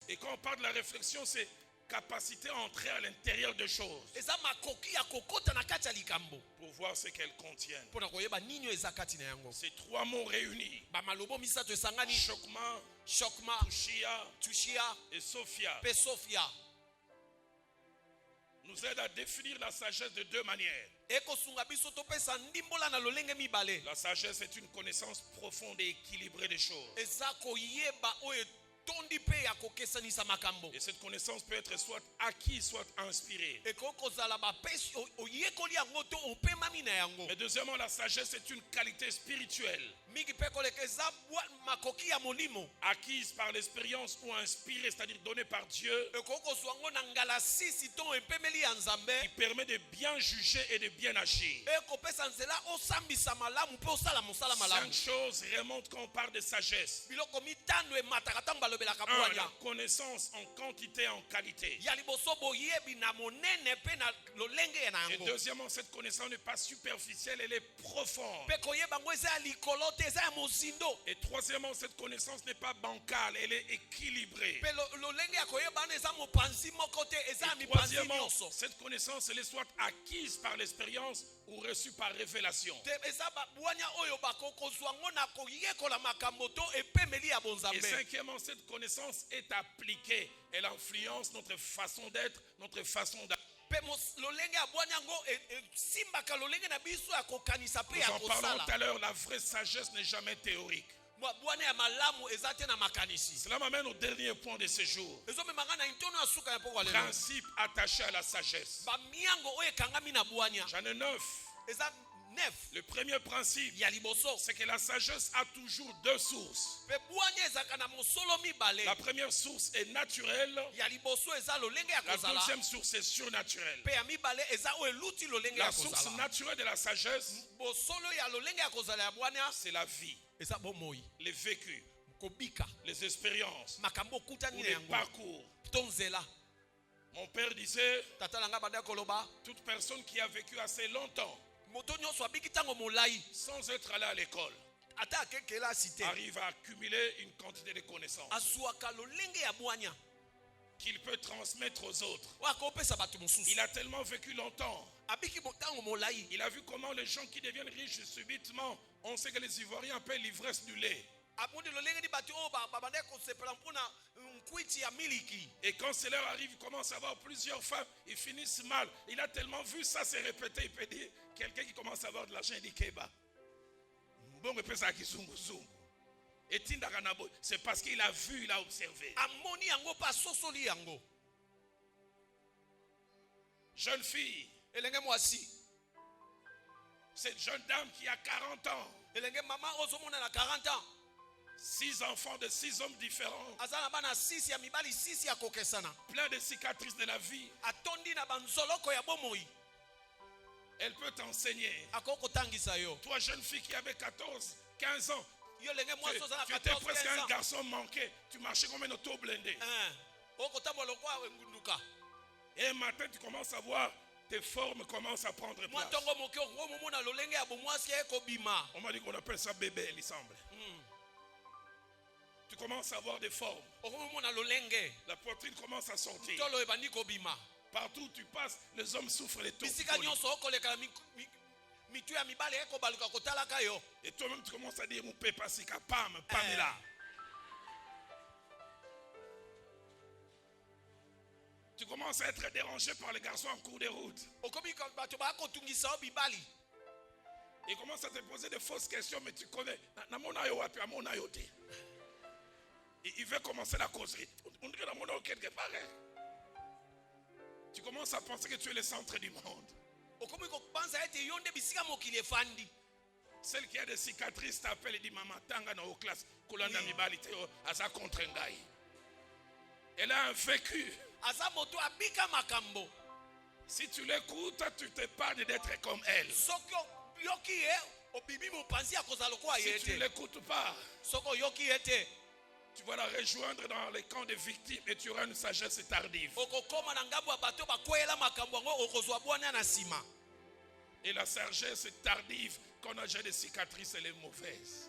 Et quand on parle de la réflexion, c'est capacité à entrer à l'intérieur des choses pour voir ce qu'elles contiennent. Ces trois mots réunis, Chokma, Tushia et Sophia, nous aident à définir la sagesse de deux manières. La sagesse est une connaissance profonde et équilibrée des choses. Et cette connaissance peut être soit acquise, soit inspirée. Mais deuxièmement, la sagesse est une qualité spirituelle, acquise par l'expérience ou inspirée, c'est-à-dire donnée par Dieu, qui permet de bien juger et de bien agir. 5 choses remontent quand on parle de sagesse. 1. La connaissance en quantité et en qualité. Et deuxièmement, cette connaissance n'est pas superficielle, elle est profonde. Et troisièmement, cette connaissance n'est pas bancale, elle est équilibrée. Et troisièmement, cette connaissance, elle est soit acquise par l'expérience ou reçue par révélation. Et cinquièmement, cette connaissance est appliquée. Elle influence notre façon d'être, notre façon d'agir. Nous en parlons tout à l'heure, la vraie sagesse n'est jamais théorique. Cela m'amène au dernier point de ce jour. Principe attaché à la sagesse. J'en ai 9. Le premier principe, c'est que la sagesse a toujours 2 sources. La première source est naturelle. La deuxième source est surnaturelle. La source naturelle de la sagesse, c'est la vie, les vécus, les expériences, ou les parcours. Mon père disait, toute personne qui a vécu assez longtemps sans être allé à l'école arrive à accumuler une quantité de connaissances qu'il peut transmettre aux autres. Il a tellement vécu longtemps. Il a vu comment les gens qui deviennent riches subitement, on sait que les Ivoiriens appellent l'ivresse du lait. Et quand cela arrive, il commence à avoir plusieurs femmes, ils finissent mal. Il a tellement vu ça se répéter, il peut dire, quelqu'un qui commence à avoir de l'argent, il dit Keba. C'est parce qu'il a vu, il a observé. Jeune fille, cette jeune dame qui a 40 ans, 6 enfants de 6 hommes différents, plein de cicatrices de la vie. Elle peut t'enseigner. Toi, jeune fille qui avait 14, 15 ans, tu étais presque un garçon manqué. Tu marchais comme un auto blindé. Et un matin, tu commences à voir tes formes commencent à prendre place. On m'a dit qu'on appelle ça bébé, il semble. Tu commences à avoir des formes. La poitrine commence à sortir. Partout où tu passes, les hommes souffrent les tourticolis. Et toi-même tu commences à dire mon papa c'est capable, Pamela. Tu commences à être dérangé par les garçons en cours de route. Ils commencent à te poser de fausses questions, mais tu connais. Il veut commencer la causerie. On dirait quelque part. Tu commences à penser que tu es le centre du monde. Celle qui a des cicatrices t'appelle et dit Maman, tanga na classe. Elle a un vécu. Si tu l'écoutes, tu t'épargnes d'être comme elle. Si tu ne l'écoutes pas, tu vas la rejoindre dans les camps des victimes et tu auras une sagesse tardive. Et la sagesse tardive, quand on a déjà des cicatrices, elle est mauvaise.